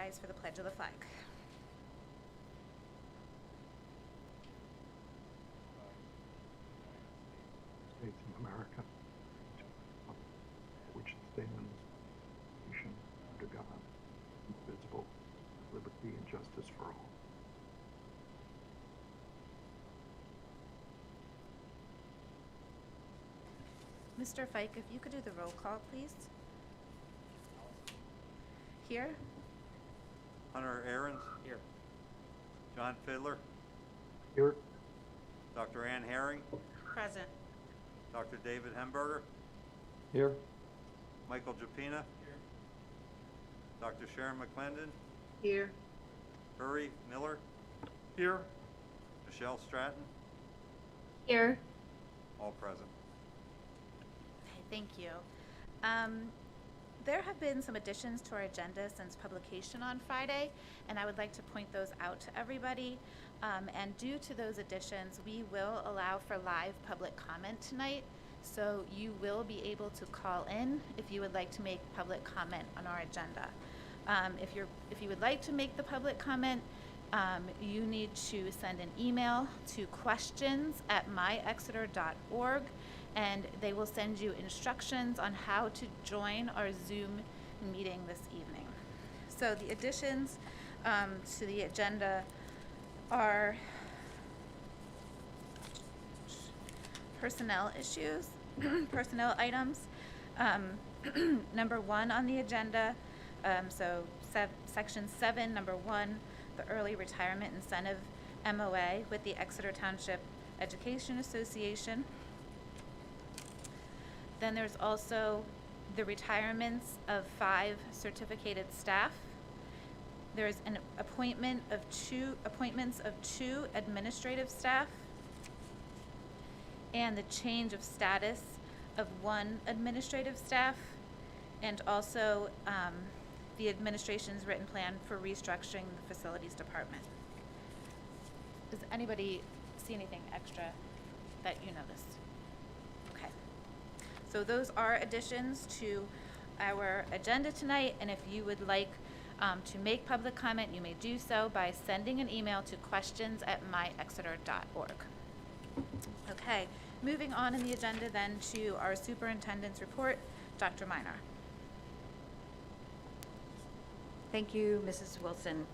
rise for the Pledge of the Flag. States of America, which stands nation under God, indivisible, with liberty and justice for all. Mr. Fike, if you could do the roll call, please. Here. Hunter Ahrens. Here. John Fiddler. Here, Dr. Ann Herring. Present. Dr. David Hemberger. here, Michael Japina. Here. Dr. Sharon McClendon. Here. Hurry Miller. Here. Michelle Stratton. Here. All present. Okay, thank you. There have been some additions to our agenda since publication on Friday, and I would like to point those out to everybody. And due to those additions, we will allow for live public comment tonight. So you will be able to call in if you would like to make public comment on our agenda. If you would like to make the public comment, you need to send an email to questions@myexeter.org, and they will send you instructions on how to join our Zoom meeting this evening. So the additions to the agenda are personnel issues, personnel items. Number 1 on the agenda, section 7, number 1, the early retirement incentive MOA with the Exeter Township Education Association. Then there's also the retirements of 5 certificated staff. There's an appointments of 2 administrative staff, and the change of status of 1 administrative staff, and also the administration's written plan for restructuring the facilities department. Does anybody see anything extra that you noticed? Okay. So those are additions to our agenda tonight, and if you would like to make public comment, you may do so by sending an email to questions@myexeter.org. Okay, moving on in the agenda then to our superintendent's report. Dr. Minor. Thank you, Mrs. Wilson.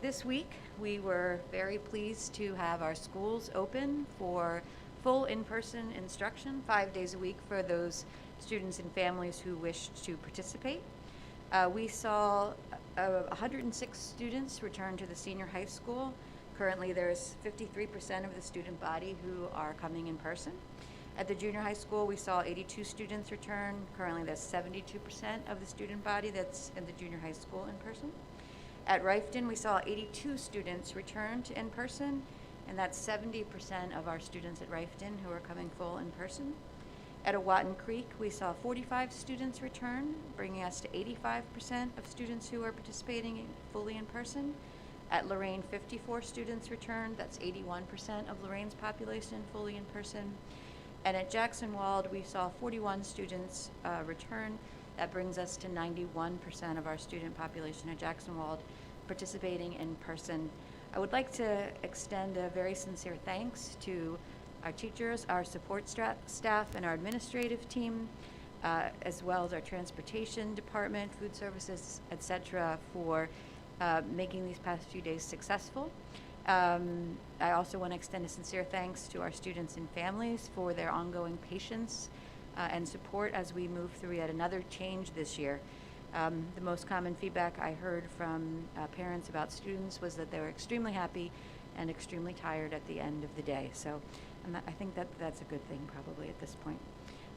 This week, we were very pleased to have our schools open for full in-person instruction, 5 days a week for those students and families who wished to participate. We saw 106 students return to the senior high school. Currently, there's 53% of the student body who are coming in person. At the junior high school, we saw 82 students return. Currently, there's 72% of the student body that's in the junior high school in person. At Rifton, we saw 82 students return to in person, and that's 70% of our students at Rifton who are coming full in person. At Watton Creek, we saw 45 students return, bringing us to 85% of students who are participating fully in person. At Lorraine, 54 students returned. That's 81% of Lorraine's population fully in person. And at Jackson Wald, we saw 41 students return. That brings us to 91% of our student population at Jackson Wald participating in person. I would like to extend a very sincere thanks to our teachers, our support staff, and our administrative team, as well as our transportation department, food services, etc., for making these past few days successful. I also want to extend a sincere thanks to our students and families for their ongoing patience and support as we move through yet another change this year. The most common feedback I heard from parents about students was that they were extremely happy and extremely tired at the end of the day. So I think that's a good thing probably at this point.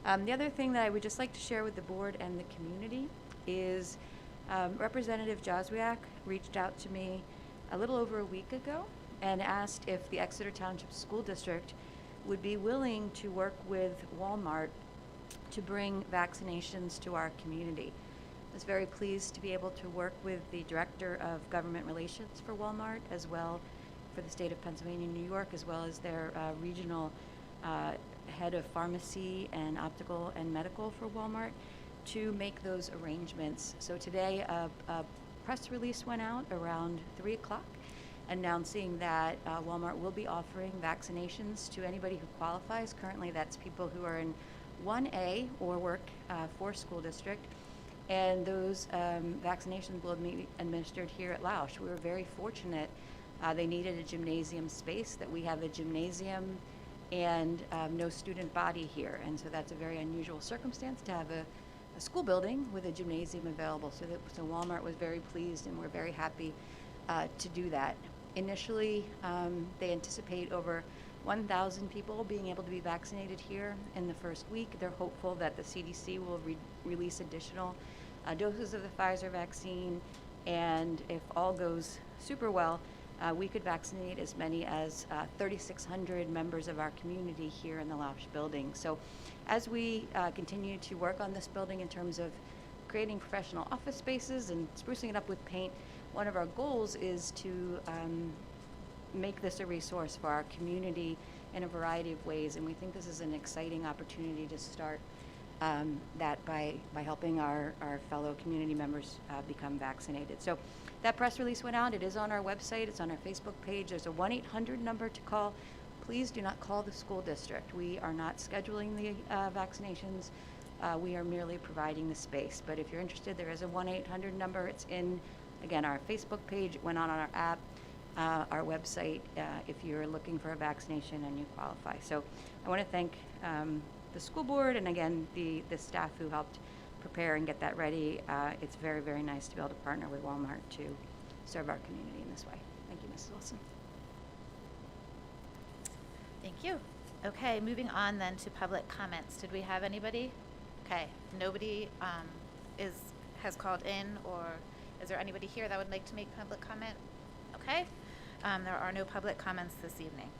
The other thing that I would just like to share with the board and the community is Representative Joswiak reached out to me a little over a week ago and asked if the Exeter Township School District would be willing to work with Walmart to bring vaccinations to our community. I was very pleased to be able to work with the Director of Government Relations for Walmart, as well for the state of Pennsylvania and New York, as well as their regional head of pharmacy and optical and medical for Walmart, to make those arrangements. So today, a press release went out around 3 o'clock announcing that Walmart will be offering vaccinations to anybody who qualifies. Currently, that's people who are in 1A or work for school district. And those vaccinations will be administered here at Lausch. We were very fortunate. They needed a gymnasium space, that we have a gymnasium and no student body here. And so that's a very unusual circumstance to have a school building with a gymnasium available. So Walmart was very pleased, and we're very happy to do that. Initially, they anticipate over 1,000 people being able to be vaccinated here in the first week. They're hopeful that the CDC will release additional doses of the Pfizer vaccine, and if all goes super well, we could vaccinate as many as 3,600 members of our community here in the Lausch building. So as we continue to work on this building in terms of creating professional office spaces and sprucing it up with paint, one of our goals is to make this a resource for our community in a variety of ways, and we think this is an exciting opportunity to start that by helping our fellow community members become vaccinated. So that press release went out. It is on our website. It's on our Facebook page. There's a 1-800 number to call. Please do not call the school district. We are not scheduling the vaccinations. We are merely providing the space. But if you're interested, there is a 1-800 number. It's in, again, our Facebook page. It went on our app, our website, if you're looking for a vaccination and you qualify. So I want to thank the school board and, again, the staff who helped prepare and get that ready. It's very, very nice to be able to partner with Walmart to serve our community in this way. Thank you, Mrs. Wilson. Thank you. Okay, moving on then to public comments. Did we have anybody? Okay, nobody has called in, or is there anybody here that would like to make public comment? Okay, there are no public comments this evening.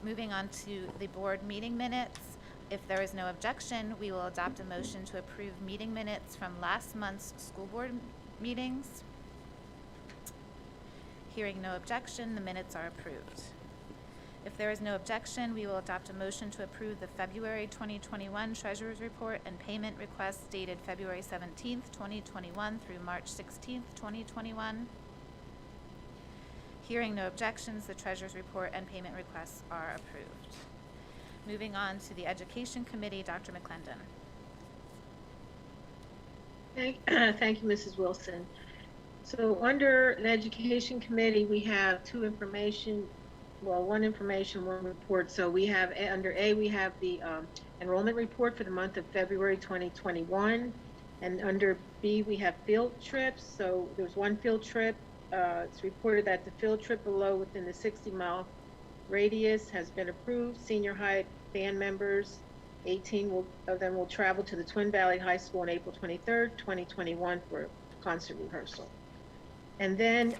Moving on to the board meeting minutes. If there is no objection, we will adopt a motion to approve meeting minutes from last month's school board meetings. Hearing no objection, the minutes are approved. If there is no objection, we will adopt a motion to approve the February 2021 Treasurer's Report and payment requests dated February 17th, 2021 through March 16th, 2021. Hearing no objections, the Treasurer's Report and payment requests are approved. Moving on to the Education Committee, Dr. McClendon. Thank you, Mrs. Wilson. So under the Education Committee, we have one information, one report. So we have, under A, we have the enrollment report for the month of February 2021. And under B, we have field trips. So there's one field trip. It's reported that the field trip below within the 60-mile radius has been approved. Senior high band members, 18 of them will travel to the Twin Valley High School on April 23rd, 2021 for concert rehearsal. And then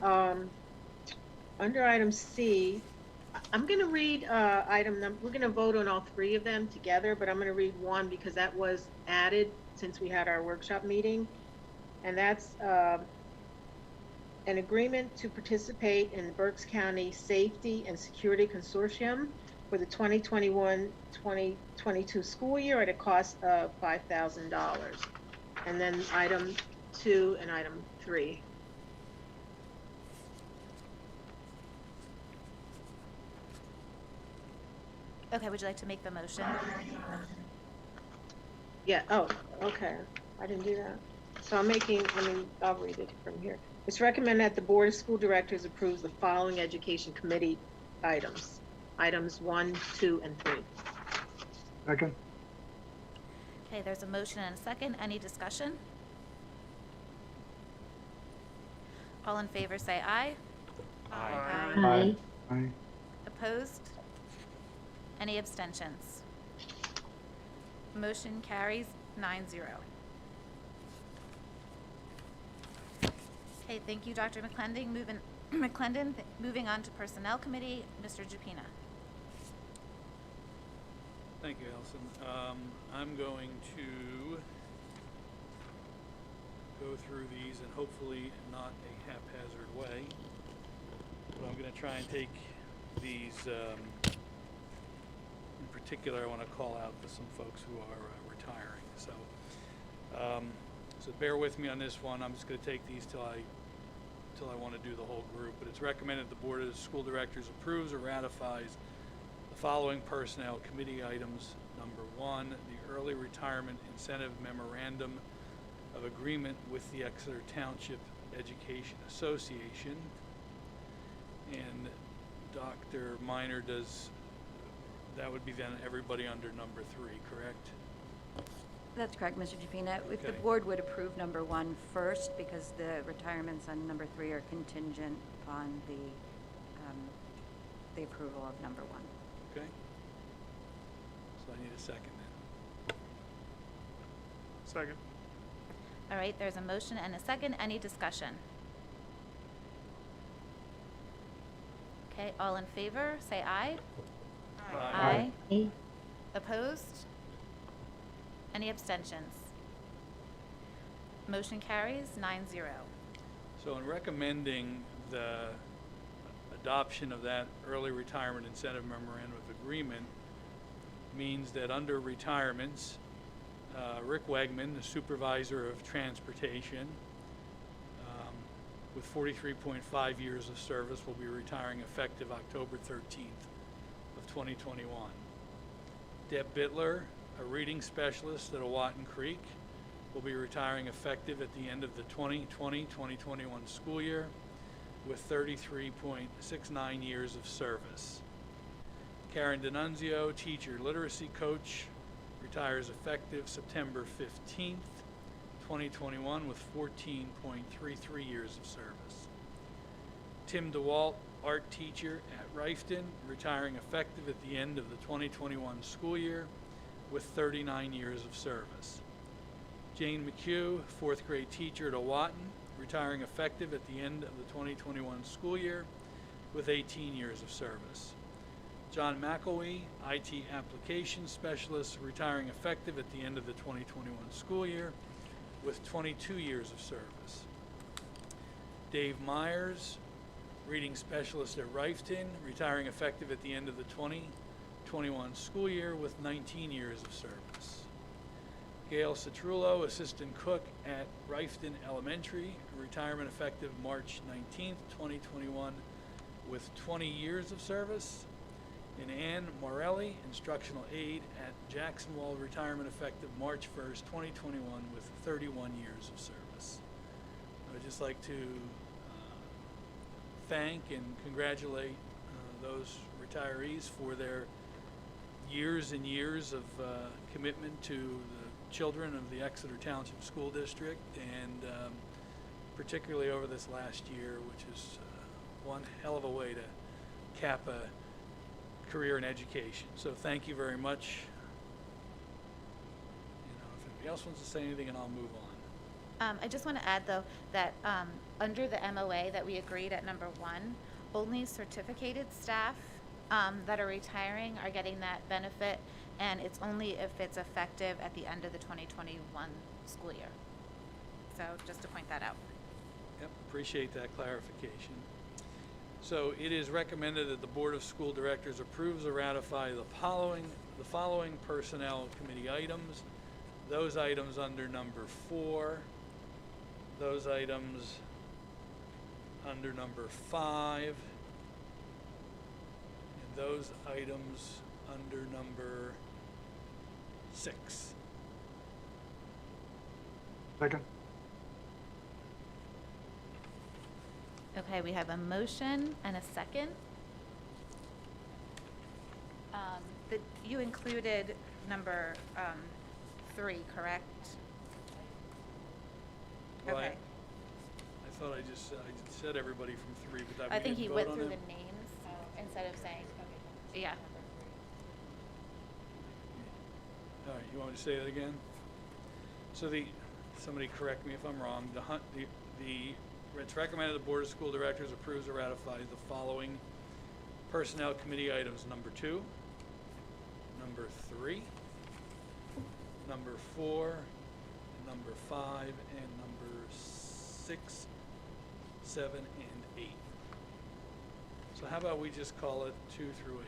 under item C, I'm going to read we're going to vote on all three of them together, but I'm going to read one because that was added since we had our workshop meeting. And that's an agreement to participate in the Berks County Safety and Security Consortium for the 2021-2022 school year at a cost of $5,000. And then item 2 and item 3. Okay, would you like to make the motion? Yeah, oh, okay. I didn't do that. So I'll read it from here. It's recommended that the Board of School Directors approves the following Education Committee items. Items 1, 2, and 3. Second. Okay, there's a motion and a second. Any discussion? All in favor say aye. Aye. Aye. Opposed? Any abstentions? Motion carries 9-0. Okay, thank you, Dr. McClendon. Moving on to Personnel Committee, Mr. Jupina. Thank you, Allison. I'm going to go through these and hopefully not a haphazard way, but I'm going to try and take these, in particular, I want to call out to some folks who are retiring. So bear with me on this one. I'm just going to take these till I till I want to do the whole group, but it's recommended the Board of School Directors approves or ratifies the following personnel committee items. Number one, the early retirement incentive memorandum of agreement with the Exeter Township Education Association. And Dr. Minor that would be then everybody under number three, correct? That's correct, Mr. Jafina. If the Okay. board would approve number one first, because the retirements on number three are contingent upon the approval of number one. Okay. So I need a second then. Second. All right, there's a motion and a second. Any discussion? Okay, all in favor, say aye. Aye. Aye. Opposed? Any abstentions? Motion carries 9-0. So in recommending the adoption of that early retirement incentive memorandum of agreement means that under retirements, Rick Wegman, the supervisor of transportation, with 43.5 years of service, will be retiring effective October 13th of 2021. Deb Bittler, a reading specialist at Owatton Creek, will be retiring effective at the end of the 2020-2021 school year with 33.69 years of service. Karen D'Annunzio, teacher literacy coach, retires effective September 15th, 2021 with 14.33 years of service. Tim DeWalt, art teacher at Rifton, retiring effective at the end of the 2021 school year with 39 years of service. Jane McHugh, fourth grade teacher at Owatton, retiring effective at the end of the 2021 school year with 18 years of service. John McElwee, IT application specialist, retiring effective at the end of the 2021 school year with 22 years of service. Dave Myers, reading specialist at Rifton, retiring effective at the end of the 2021 school year with 19 years of service. Gail Citrullo, assistant cook at Rifton Elementary, retirement effective March 19th, 2021 with 20 years of service. And Ann Morelli, instructional aide at Jacksonwall, retirement effective March 1st, 2021 with 31 years of service. I'd just like to thank and congratulate those retirees for their years and years of commitment to the children of the Exeter Township School District, and particularly over this last year, which is one hell of a way to cap a career in education. So thank you very much. If anybody else wants to say anything, and I'll move on. I just want to add, though, that under the MOA that we agreed at number one, only certificated staff that are retiring are getting that benefit, and it's only if it's effective at the end of the 2021 school year. So just to point that out. Yep, appreciate that clarification. So it is recommended that the Board of School Directors approves or ratify the following personnel committee items. Those items under number 4, those items under number 5, and those items under number 6. Second. Okay, we have a motion and a second. You included number 3, correct? Well, Okay. I thought I just said everybody from 3, but that I we think didn't he vote went on through them? the names instead of saying, yeah. All right, you want me to say that again? So somebody correct me if I'm wrong, it's recommended the Board of School Directors approves or ratifies the following personnel committee items: number 2, number 3, number 4, number 5, and number 6, 7, and 8. So how about we just call it 2 through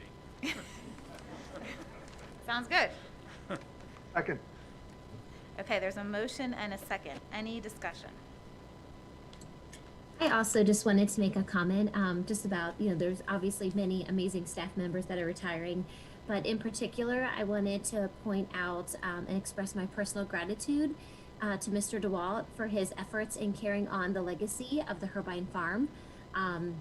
8? Sounds good. Second. Okay, there's a motion and a second. Any discussion? I also just wanted to make a comment just about, there's obviously many amazing staff members that are retiring, but in particular, I wanted to point out and express my personal gratitude to Mr. DeWalt for his efforts in carrying on the legacy of the Herbine Farm.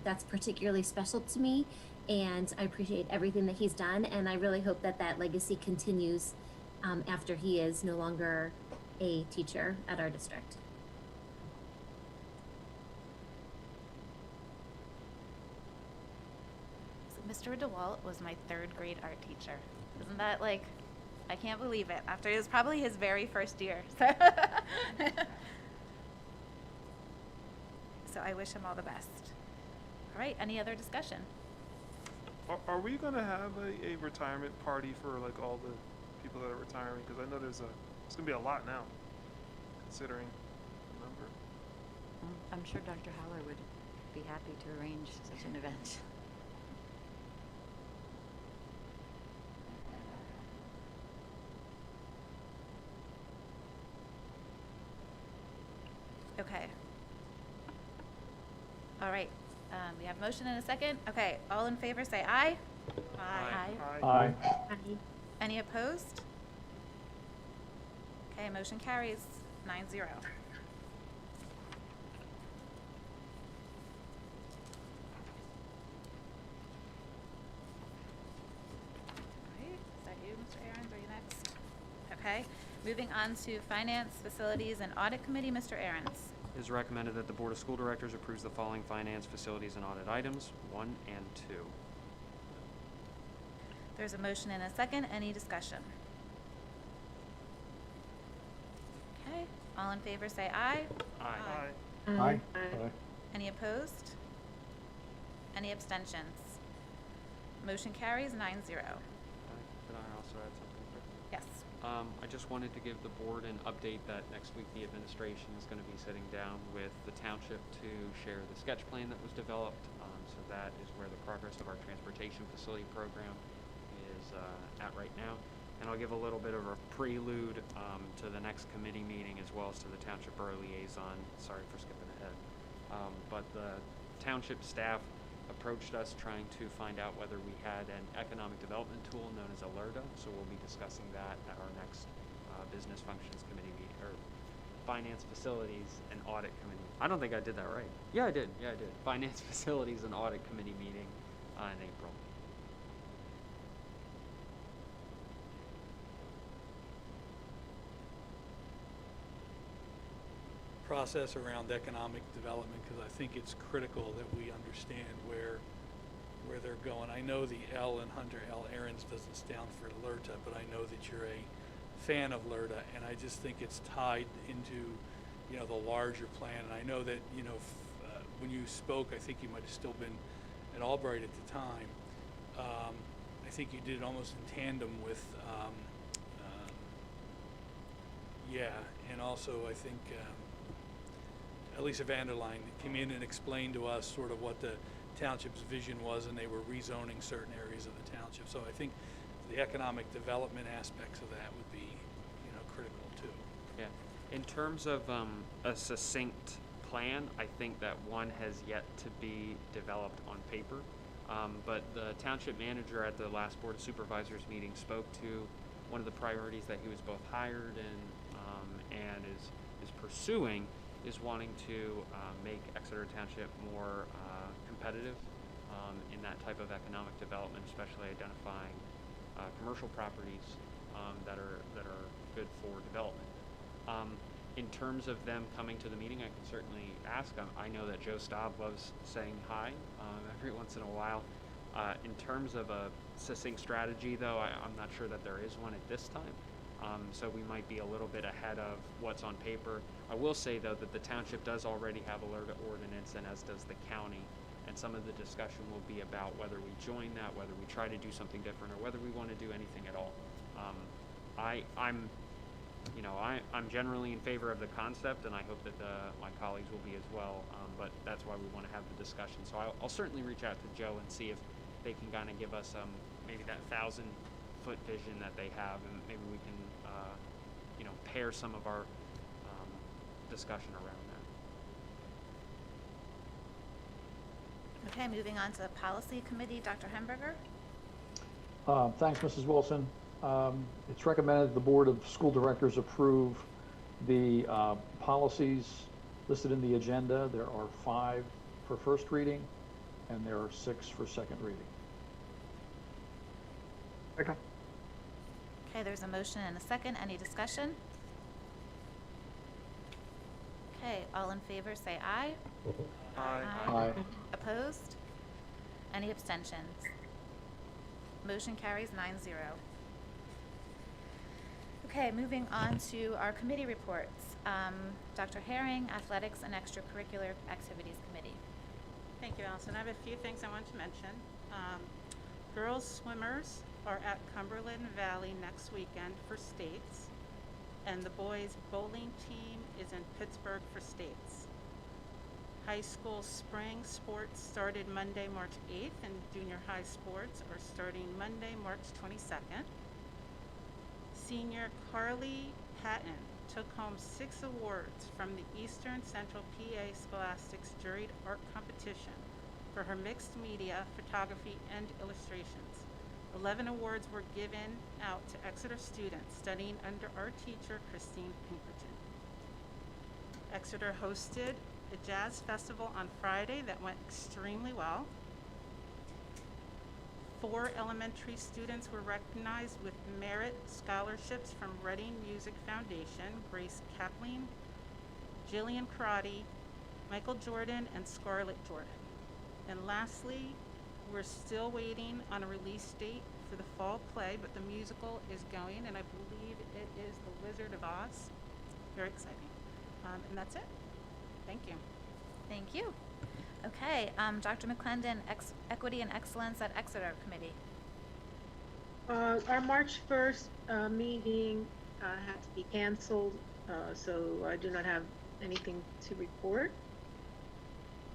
That's particularly special to me, and I appreciate everything that he's done, and I really hope that that legacy continues after he is no longer a teacher at our district. So Mr. DeWalt was my third grade art teacher. Isn't that like, I can't believe it. After it was probably his very first year. So I wish him all the best. All right, any other discussion? Are we gonna have a retirement party for like all the people that are retiring? Because I know there's gonna be a lot now, considering the number. I'm sure Dr. Haller would be happy to arrange such an event. Okay. All right, we have motion and a second. Okay, all in favor say aye. Aye. Aye. Any opposed? Okay, motion carries 9-0. Right, is that you, Mr. Ahrens? Are you next? Okay, moving on to Finance, Facilities, and Audit Committee, Mr. Ahrens. It is recommended that the Board of School Directors approves the following finance, facilities, and audit items, 1 and 2. There's a motion and a second. Any discussion? Okay, all in favor say aye. Aye. Aye. Any opposed? Any abstentions? Motion carries 9-0. Could I also add something quick? Yes. I just wanted to give the board an update that next week the administration is going to be sitting down with the township to share the sketch plan that was developed. So that is where the progress of our transportation facility program is at right now. And I'll give a little bit of a prelude to the next committee meeting as well as to the township borough liaison. Sorry for skipping ahead. But the township staff approached us trying to find out whether we had an economic development tool known as Alerta. So we'll be discussing that at our next business functions committee meeting, or finance, facilities, and audit committee. I don't think I did that right. Yeah, I did. Finance, facilities, and audit committee meeting in April. Process around economic development, because I think it's critical that we understand where they're going. I know the L in Hunter L. Ahrens doesn't stand for LERTA, but I know that you're a fan of LERTA, and I just think it's tied into, the larger plan. And I know that, when you spoke, I think you might have still been at Albright at the time. I think you did it almost in tandem with, and also I think Elisa Vanderline came in and explained to us sort of what the township's vision was, and they were rezoning certain areas of the township. So I think the economic development aspects of that would be, critical too. Yeah. In terms of a succinct plan, I think that one has yet to be developed on paper. But the township manager at the last Board of Supervisors meeting spoke to one of the priorities that he was both hired and is pursuing is wanting to make Exeter Township more competitive in that type of economic development, especially identifying commercial properties that are good for development. In terms of them coming to the meeting, I can certainly ask. I know that Joe Staub loves saying hi every once in a while. In terms of a succinct strategy, though, I'm not sure that there is one at this time. So we might be a little bit ahead of what's on paper. I will say, though, that the township does already have a LERTA ordinance, and as does the county. And some of the discussion will be about whether we join that, whether we try to do something different, or whether we want to do anything at all. I'm generally in favor of the concept, and I hope that my colleagues will be as well. But that's why we want to have the discussion. So I'll certainly reach out to Joe and see if they can kind of give us maybe that 1,000-foot vision that they have, and maybe we can pair some of our discussion around that. Okay, moving on to the Policy Committee, Dr. Hemberger. Thanks, Mrs. Wilson. It's recommended the Board of School Directors approve the policies listed in the agenda. There are 5 for first reading, and there are 6 for second reading. Second. Okay, there's a motion and a second. Any discussion? Okay, all in favor say aye. Aye. Aye. Opposed? Any abstentions? Motion carries 9-0. Okay, moving on to our committee reports. Dr. Herring, Athletics and Extracurricular Activities Committee. Thank you, Allison. I have a few things I want to mention. Girls swimmers are at Cumberland Valley next weekend for states, and the boys bowling team is in Pittsburgh for states. High school spring sports started Monday, March 8th, and junior high sports are starting Monday, March 22nd. Senior Carly Patton took home 6 awards from the Eastern Central PA Scholastics Juried Art Competition for her mixed media, photography, and illustrations. 11 awards were given out to Exeter students studying under our teacher, Christine Pinkerton. Exeter hosted a jazz festival on Friday that went extremely well. 4 elementary students were recognized with merit scholarships from Reading Music Foundation: Grace Kapling, Jillian Karate, Michael Jordan, and Scarlett Jordan. And lastly, we're still waiting on a release date for the fall play, but the musical is going, and I believe it is The Wizard of Oz. Very exciting. And that's it. Thank you. Thank you. Okay, Dr. McClendon, Equity and Excellence at Exeter Committee. Our March 1st meeting had to be canceled, so I do not have anything to report.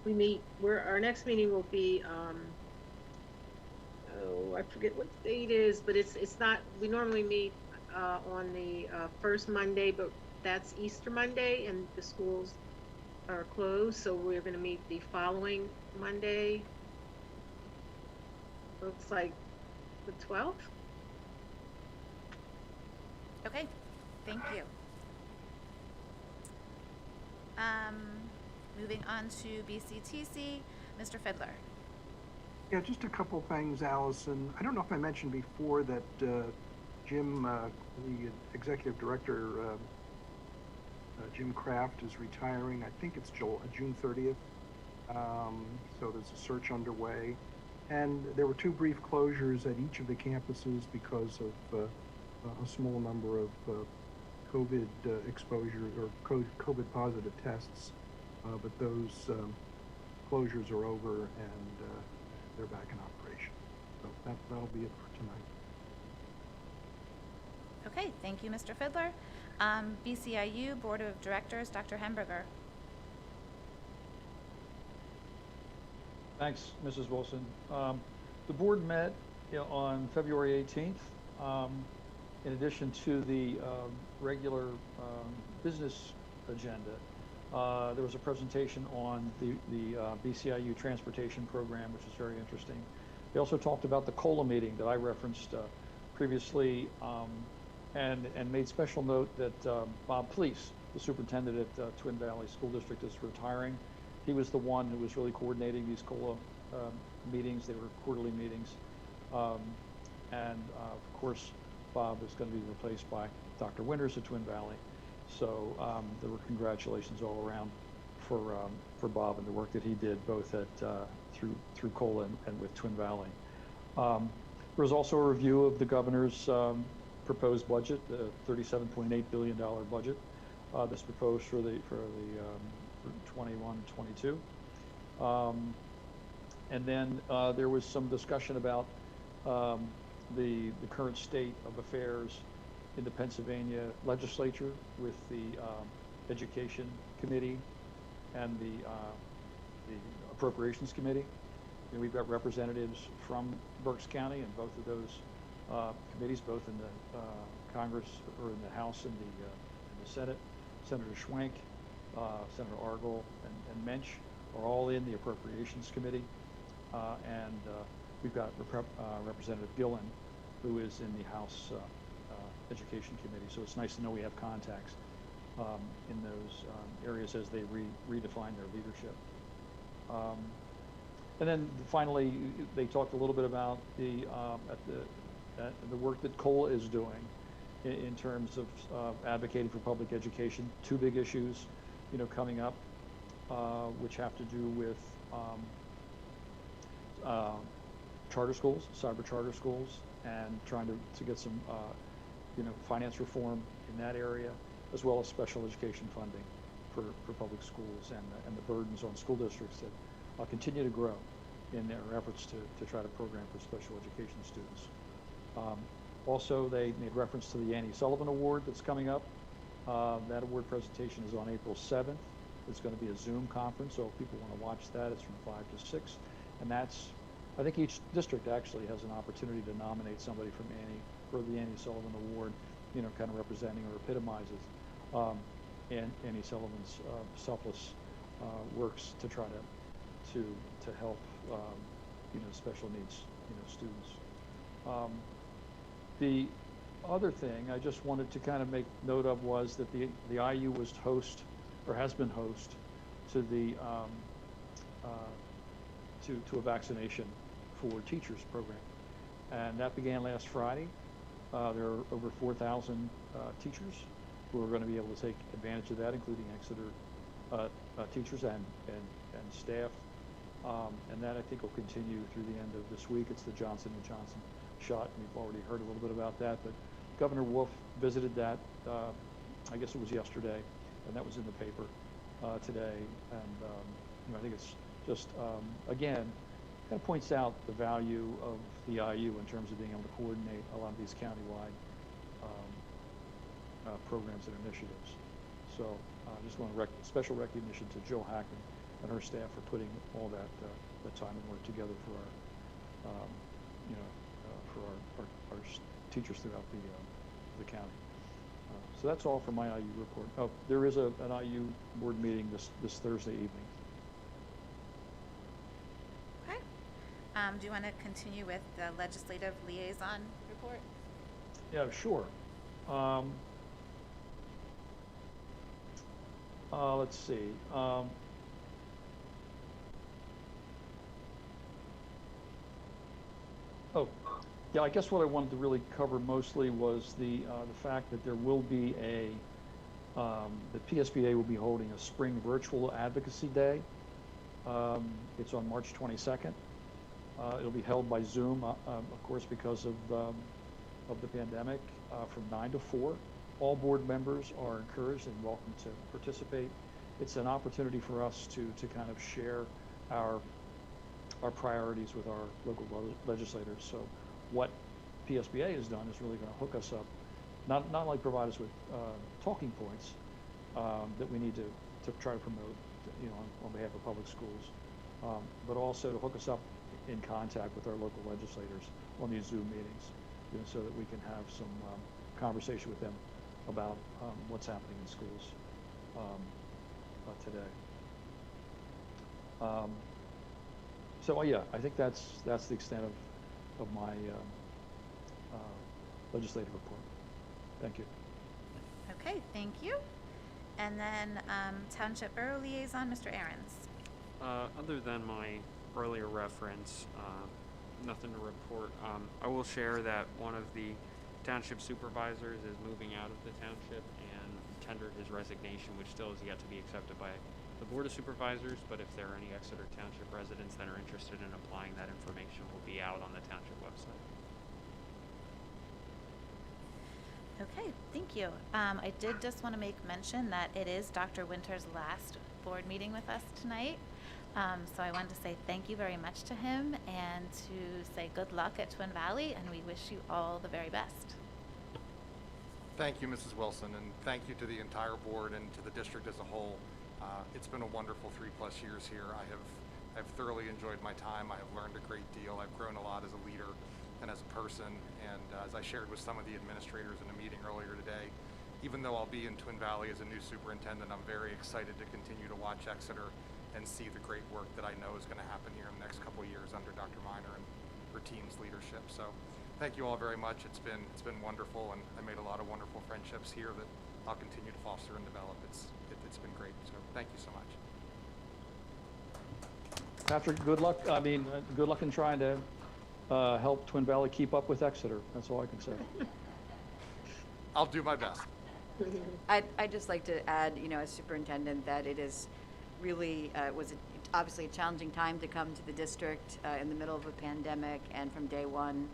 Our next meeting will be, I forget what date it is, but it's not, we normally meet on the first Monday, but that's Easter Monday, and the schools are closed, so we're going to meet the following Monday. Looks like the 12th. Okay, thank you. Moving on to BCTC, Mr. Fiddler. Yeah, just a couple things, Allison. I don't know if I mentioned before that Jim, the executive director, Jim Kraft, is retiring. I think it's June 30th. So there's a search underway. And there were 2 brief closures at each of the campuses because of a small number of COVID exposure or COVID positive tests. But those closures are over and they're back in operation. So that'll be it for tonight. Okay, thank you, Mr. Fiddler. BCIU Board of Directors, Dr. Hemberger. Thanks, Mrs. Wilson. The board met on February 18th. In addition to the regular business agenda, there was a presentation on the BCIU transportation program, which is very interesting. They also talked about the COLA meeting that I referenced previously, and made special note that Bob Pleece, the superintendent at Twin Valley School District, is retiring. He was the one who was really coordinating these COLA meetings. They were quarterly meetings. And of course, Bob is going to be replaced by Dr. Winters at Twin Valley. So there were congratulations all around for Bob and the work that he did both at through COLA and with Twin Valley. There was also a review of the governor's proposed budget, the $37.8 billion budget that's proposed for the 21-22. And then there was some discussion about the current state of affairs in the Pennsylvania legislature with the Education Committee and the Appropriations Committee. And we've got representatives from Berks County in both of those committees, both in the Congress or in the House and the Senate. Senator Schwenk, Senator Argel, and Mensch are all in the Appropriations Committee. and we've got Representative Gillen, who is in the House Education Committee. So it's nice to know we have contacts in those areas as they redefine their leadership. And then finally, they talked a little bit about the work that COLA is doing in terms of advocating for public education. Two big issues, coming up, which have to do with charter schools, cyber charter schools, and trying to get some, finance reform in that area, as well as special education funding for public schools and the burdens on school districts that continue to grow in their efforts to try to program for special education students. Also, they made reference to the Annie Sullivan Award that's coming up. That award presentation is on April 7th. It's going to be a Zoom conference, so if people want to watch that, it's from 5 to 6. And I think each district actually has an opportunity to nominate somebody from for the Annie Sullivan Award, kind of representing or epitomizes Annie Sullivan's selfless works to try to help special needs students. The other thing I just wanted to kind of make note of was that the IU was host, or has been host, to the to a vaccination for teachers program, and that began last Friday. There are over 4,000 teachers who are going to be able to take advantage of that, including Exeter teachers and staff. And that I think will continue through the end of this week. It's the Johnson & Johnson shot, and we've already heard a little bit about that. But Governor Wolf visited that, I guess it was yesterday, and that was in the paper today. And I think it's just, again, kind of points out the value of the IU in terms of being able to coordinate a lot of these countywide programs and initiatives. So I just want special recognition to Jill Hackman and her staff for putting all that time and work together for our teachers throughout the county. So that's all for my IU report. Oh, there is an IU board meeting this Thursday evening. Okay. Do you want to continue with the legislative liaison report? Yeah, sure. Let's see. Yeah, I guess what I wanted to really cover mostly was the fact that there will be the PSBA will be holding a spring virtual advocacy day. It's on March 22nd. It'll be held by Zoom, of course, because of the pandemic, from 9 to 4. All board members are encouraged and welcome to participate. It's an opportunity for us to kind of share our priorities with our local legislators. So what PSBA has done is really going to hook us up, not only provide us with talking points that we need to try to promote, on behalf of public schools, but also to hook us up in contact with our local legislators on these Zoom meetings, so that we can have some conversation with them about what's happening in schools today. So yeah, I think that's the extent of my legislative report. Thank you. Okay, thank you. And then Township Borough Liaison, Mr. Ahrens. Other than my earlier reference, nothing to report. I will share that one of the township supervisors is moving out of the township and tendered his resignation, which still is yet to be accepted by the Board of Supervisors, but if there are any Exeter Township residents that are interested in applying, that information will be out on the township website. Okay, thank you. I did just want to make mention that it is Dr. Winter's last board meeting with us tonight. So I wanted to say thank you very much to him and to say good luck at Twin Valley, and we wish you all the very best. Thank you, Mrs. Wilson, and thank you to the entire board and to the district as a whole. It's been a wonderful 3+ years here. I've thoroughly enjoyed my time. I have learned a great deal. I've grown a lot as a leader and as a person, and as I shared with some of the administrators in a meeting earlier today, even though I'll be in Twin Valley as a new superintendent, I'm very excited to continue to watch Exeter and see the great work that I know is going to happen here in the next couple of years under team's leadership. So thank you all very much. It's been wonderful, and I made a lot of wonderful friendships here that I'll continue to foster and develop. It's been great. So thank you so much. Patrick, good luck. I mean, good luck in trying to help Twin Valley keep up with Exeter. That's all I can say. I'll do my best. I'd just like to add, as superintendent, that it is really, obviously a challenging time to come to the district in the middle of a pandemic, and from day one,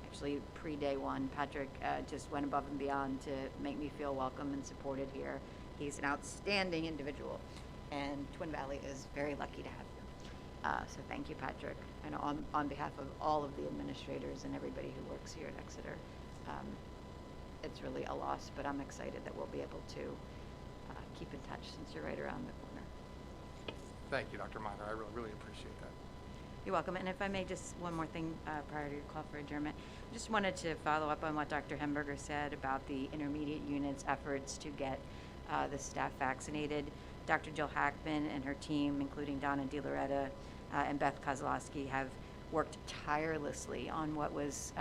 actually pre-day one, Patrick just went above and beyond to make me feel welcome and supported here. He's an outstanding individual, and Twin Valley is very lucky to have him. So thank you, Patrick, and on behalf of all of the administrators and everybody who works here at Exeter. It's really a loss, but I'm excited that we'll be able to keep in touch since you're right around the corner. Thank you, Dr. Miner. I really appreciate that. You're welcome. And if I may, just one more thing prior to your call for adjournment. Just wanted to follow up on what Dr. Hemberger said about the intermediate unit's efforts to get the staff vaccinated. Dr. Jill Hackman and her team, including Donna DiLoretta and Beth Kozlowski, have worked tirelessly on what was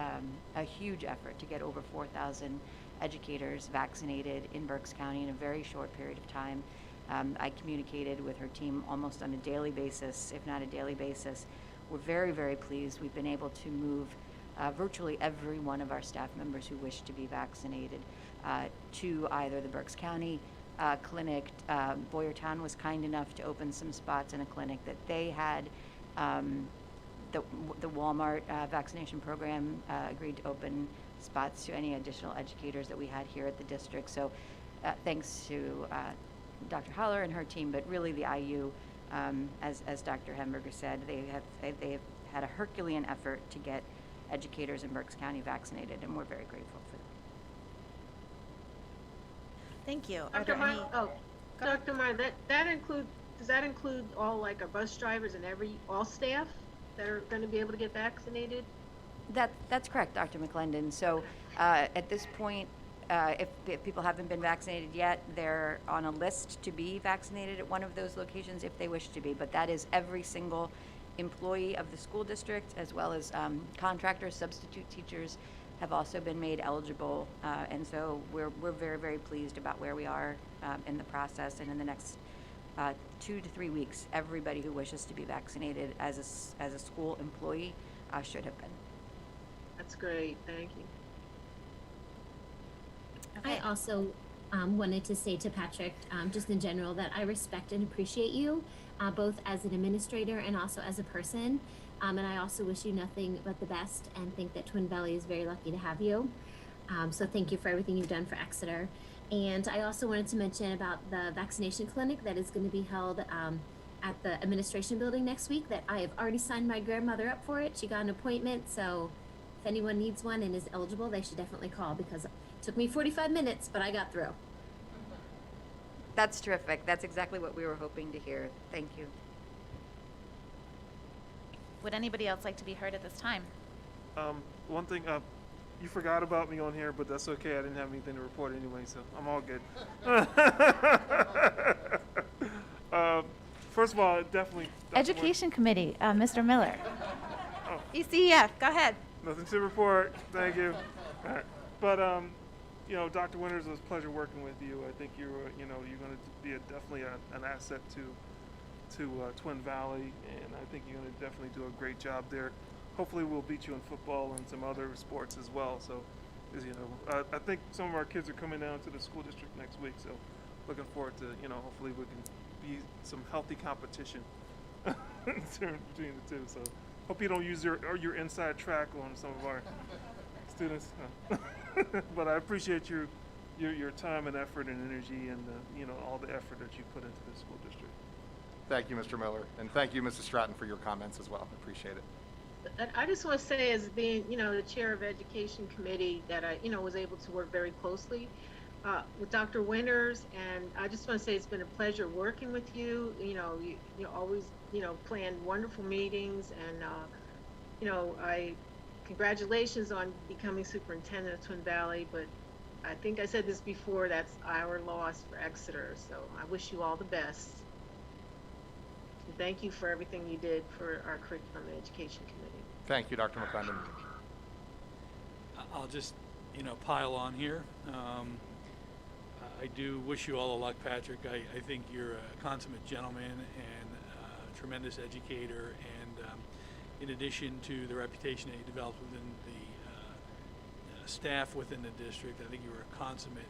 a huge effort to get over 4,000 educators vaccinated in Berks County in a very short period of time. I communicated with her team almost on a daily basis, if not a daily basis. We're very, very pleased. We've been able to move virtually every one of our staff members who wish to be vaccinated to either the Berks County clinic. Boyertown was kind enough to open some spots in a clinic that they had. The Walmart vaccination program agreed to open spots to any additional educators that we had here at the district. So thanks to Dr. Holler and her team, but really the IU, as Dr. Hemberger said, they have had a Herculean effort to get educators in Berks County vaccinated, and we're very grateful for them. Thank you. Are there Dr. any? Meyer, Dr. Meyer, does that include all like our bus drivers and all staff that are going to be able to get vaccinated? That's correct, Dr. McClendon. So at this point, if people haven't been vaccinated yet, they're on a list to be vaccinated at one of those locations if they wish to be. But that is every single employee of the school district, as well as contractors, substitute teachers, have also been made eligible. And so we're very, very pleased about where we are in the process. And in the next 2 to 3 weeks, everybody who wishes to be vaccinated as a school employee should have been. That's great. Thank you. I also wanted to say to Patrick, just in general, that I respect and appreciate you, both as an administrator and also as a person. And I also wish you nothing but the best and think that Twin Valley is very lucky to have you. So thank you for everything you've done for Exeter. And I also wanted to mention about the vaccination clinic that is going to be held at the administration building next week, that I have already signed my grandmother up for it. She got an appointment, so if anyone needs one and is eligible, they should definitely call, because it took me 45 minutes, but I got through. That's terrific. That's exactly what we were hoping to hear. Thank you. Would anybody else like to be heard at this time? One thing, you forgot about me on here, but that's okay. I didn't have anything to report anyway, so I'm all good. First of all, definitely. Education Committee, Mr. Miller. Oh. ECEF, go ahead. Nothing to report. Thank you. All right. But Dr. Winters, it was a pleasure working with you. I think you're going to be definitely an asset to Twin Valley, and I think you're going to definitely do a great job there. Hopefully, we'll beat you in football and some other sports as well. So, I think some of our kids are coming down to the school district next week. So, looking forward to hopefully we can be some healthy competition between the two. So, hope you don't use your inside track on some of our students. But I appreciate your time and effort and energy, and all the effort that you put into the school district. Thank you, Mr. Miller, and thank you, Mrs. Stratton, for your comments as well. Appreciate it. I just want to say, as being, the chair of Education Committee, that I, was able to work very closely with Dr. Winters, and I just want to say it's been a pleasure working with you. You always, plan wonderful meetings, and, congratulations on becoming superintendent of Twin Valley, but I think I said this before, that's our loss for Exeter, so I wish you all the best. And thank you for everything you did for our Curriculum and Education Committee. Thank you, Dr. McClendon. I'll just, pile on here. I do wish you all the luck, Patrick. I think you're a consummate gentleman and a tremendous educator. And in addition to the reputation that you developed within the staff within the district, I think you were a consummate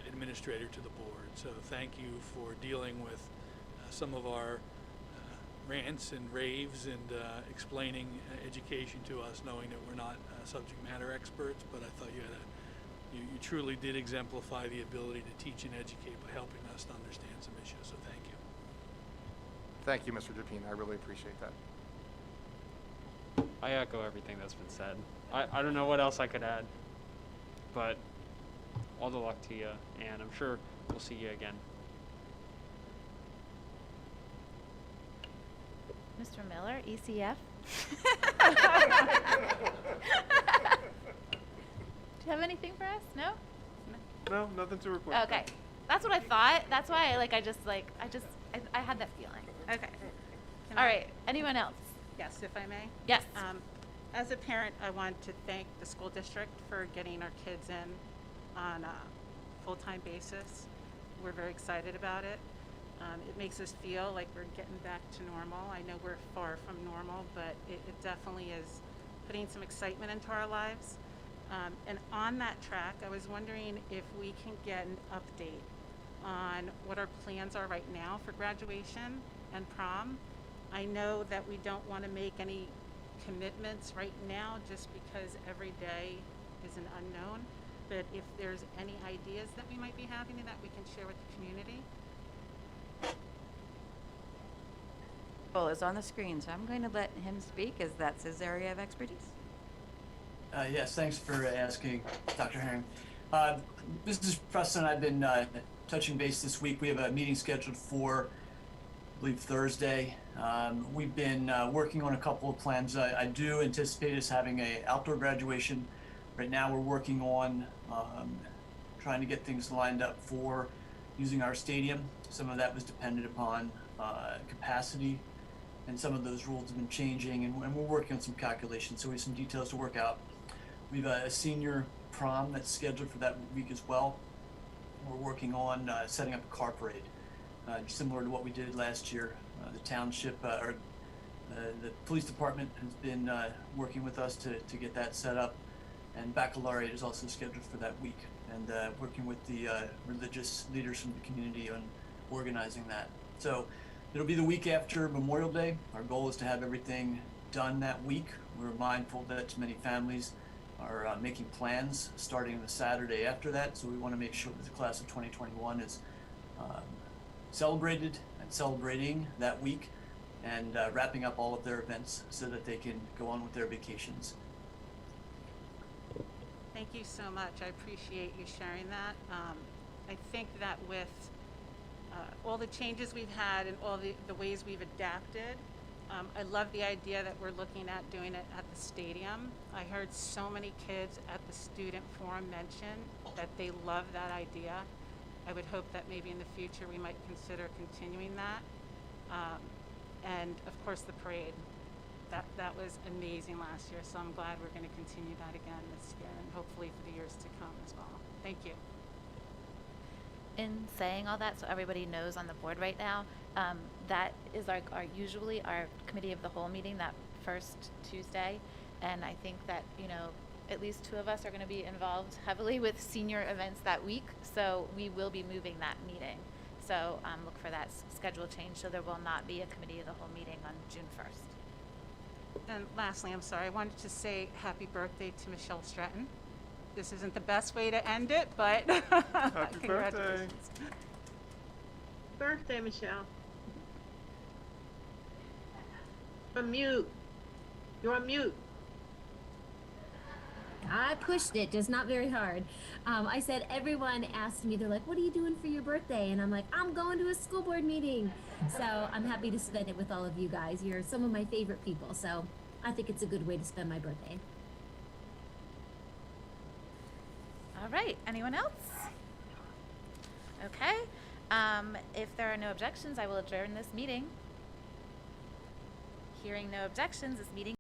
administrator to the board. So thank you for dealing with some of our rants and raves and explaining education to us, knowing that we're not subject matter experts, but I thought you truly did exemplify the ability to teach and educate by helping us to understand some issues, so thank you. Thank you, Mr. Dupine. I really appreciate that. I echo everything that's been said. I don't know what else I could add, but all the luck to you, and I'm sure we'll see you again. Mr. Miller, ECF. Do you have anything for us? No? No, nothing to report. Okay. That's what I thought. That's why I had that feeling. Okay. Can All I- right. Anyone else? Yes, if I may. Yes. As a parent, I want to thank the school district for getting our kids in on a full-time basis. We're very excited about it. It makes us feel like we're getting back to normal. I know we're far from normal, but it definitely is putting some excitement into our lives. And on that track, I was wondering if we can get an update on what our plans are right now for graduation and prom. I know that we don't want to make any commitments right now just because every day is an unknown, but if there's any ideas that we might be having that we can share with the community. Is on the screen, so I'm going to let him speak as that's his area of expertise. Yes, thanks for asking, Dr. Herring. Mrs. Preston and I have been touching base this week. We have a meeting scheduled for, I believe, Thursday. We've been working on a couple of plans. I do anticipate us having an outdoor graduation. Right now we're working on trying to get things lined up for using our stadium. Some of that was dependent upon capacity, and some of those rules have been changing, and we're working on some calculations, so we have some details to work out. We have a senior prom that's scheduled for that week as well. We're working on setting up a car parade, similar to what we did last year. The township, or the police department has been working with us to get that set up, and baccalaureate is also scheduled for that week, and working with the religious leaders from the community on organizing that. So it'll be the week after Memorial Day. Our goal is to have everything done that week. We're mindful that many families are making plans starting the Saturday after that, so we want to make sure that the class of 2021 is celebrated and celebrating that week, and wrapping up all of their events so that they can go on with their vacations. Thank you so much. I appreciate you sharing that. I think that with all the changes we've had and all the ways we've adapted, I love the idea that we're looking at doing it at the stadium. I heard so many kids at the student forum mention that they love that idea. I would hope that maybe in the future we might consider continuing that. And of course the parade. That was amazing last year, so I'm glad we're going to continue that again this year and hopefully for the years to come as well. Thank you. In saying all that, so everybody knows on the board right now, that is usually our committee of the whole meeting that first Tuesday, and I think that at least two of us are going to be involved heavily with senior events that week, so we will be moving that meeting. So look for that schedule change, so there will not be a committee of the whole meeting on June 1st. And lastly, I'm sorry, I wanted to say happy birthday to Michelle Stratton. This isn't the best way to end it, but Happy congratulations. Birthday, Michelle. On mute. You're on mute. I pushed it, just not very hard. I said, everyone asked me, they're like, what are you doing for your birthday? And I'm like, I'm going to a school board meeting. So I'm happy to spend it with all of you guys. You're some of my favorite people. So I think it's a good way to spend my birthday. All right, anyone else? Okay, if there are no objections, I will adjourn this meeting. Hearing no objections, this meeting